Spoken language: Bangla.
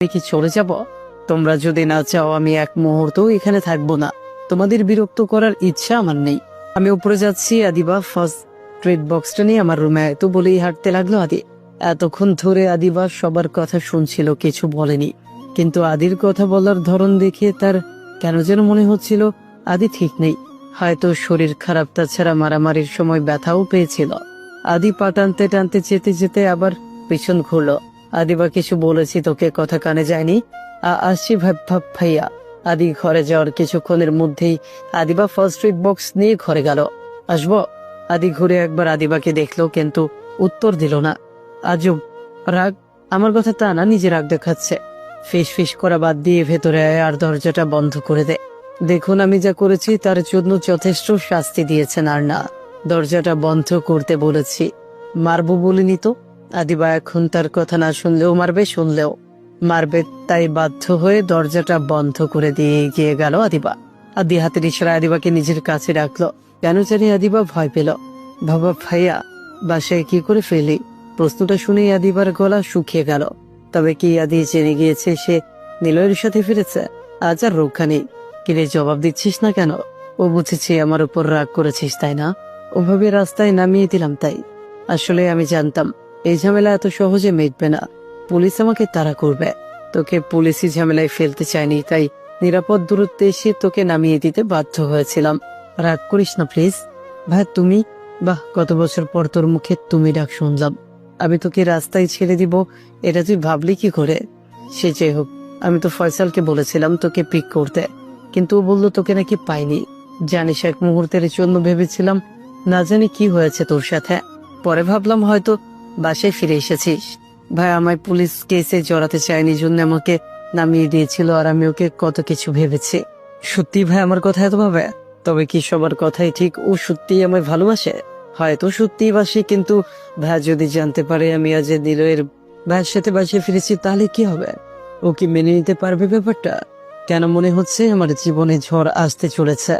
আমি কি চলে যাব? তোমরা যদি না চাও আমি এক মুহূর্ত এখানে থাকবো না। তোমাদের বিরক্ত করার ইচ্ছা আমার নেই। আমি উপরে যাচ্ছি। আদিবা ফার্স্ট ট্রিট বক্সটা নিয়ে আমার রুমে তো বলেই হাঁটতে লাগলো আদি। এতক্ষণ ধরে আদিবা সবার কথা শুনছিল, কিছু বলেনি, কিন্তু আদির কথা বলার ধরন দেখে তার কেন যেন মনে হচ্ছিল আদি ঠিক নেই, হয়তো শরীর খারাপ, তাছাড়া মারামারির সময় ব্যথাও পেয়েছিল। আদি পা টানতে টানতে যেতে যেতে আবার পিছন ঘুরলো। আদিবা কিছু বলেছি তোকে, কথা কানে যায়নি। আসছি ভাইয়া। আদি ঘরে যাওয়ার কিছুক্ষণের মধ্যেই আদিবা ফার্স্ট ট্রিট বক্স নিয়ে ঘরে গেল। আসবো? আদি ঘুরে একবার আদিবাকে দেখলো, কিন্তু উত্তর দিল না। আজব রাগ, আমার কথা তা না, নিজে রাগ দেখাচ্ছে। ফিস ফিস করা বাদ দিয়ে ভেতরে আয় আর দরজাটা বন্ধ করে দে। দেখুন আমি যা করেছি তার জন্য যথেষ্ট শাস্তি দিয়েছেন, আর না দরজাটা বন্ধ করতে বলেছি। মারবো বলিনি তো। আদিবা এখন তার কথা না শুনলেও মারবে, শুনলেও মারবে, তাই বাধ্য হয়ে দরজাটা বন্ধ করে দিয়ে এগিয়ে গেল আদিবা। আদি হাতের ইশারায় আদিবাকে নিজের কাছে রাখলো। কেন জানি আদিবা ভয় পেল। বাবা ভাইয়া বাসায় কি করে ফেলি? প্রশ্নটা শুনেই আদিবার গলা শুকিয়ে গেল। তবে কি আদি জেনে গিয়েছে সে নিলয়ের সাথে ফিরেছে? আজ আর রক্ষা নেই। কিরে জবাব দিচ্ছিস না কেন? ও বুঝেছি আমার উপর রাগ করেছিস তাই না? ওভাবে রাস্তায় নামিয়ে দিলাম তাই। আসলে আমি জানতাম এই ঝামেলা এত সহজে মিটবে না। পুলিশ আমাকে তাড়া করবে। তোকে পুলিশি ঝামেলায় ফেলতে চাইনি, তাই নিরাপদ দূরত্বে এসে তোকে নামিয়ে দিতে বাধ্য হয়েছিলাম। রাগ করিস না প্লিজ। ভাই তুমি, বাহ কত বছর পর তোর মুখে তুমি ডাক শুনলাম। আমি তোকে রাস্তায় ছেড়ে দিব এটা তুই ভাবলি কি করে? সে যাই হোক, আমি তো ফয়সালকে বলেছিলাম তোকে পিক করতে, কিন্তু ও বললো তোকে নাকি পাইনি। জানিস এক মুহূর্তের জন্য ভেবেছিলাম না জানি কি হয়েছে তোর সাথে। পরে ভাবলাম হয়তো বাসায় ফিরে এসেছিস। ভাই আমায় পুলিশ কেসে জড়াতে চায়নি জন্য আমাকে নামিয়ে দিয়েছিল, আর আমি ওকে কত কিছু ভেবেছি। সত্যি ভাই আমার কথা এত ভাবে? তবে কি সবার কথাই ঠিক ও সত্যিই আমায় ভালোবাসে? হয়তো সত্যিই বাসি, কিন্তু ভাই যদি জানতে পারে আমি আজ নিলয়ের ভাইয়ের সাথে বাসায় ফিরেছি তাহলে কি হবে? ও কি মেনে নিতে পারবে ব্যাপারটা? কেন মনে হচ্ছে আমার জীবনে ঝড় আসতে চলেছে?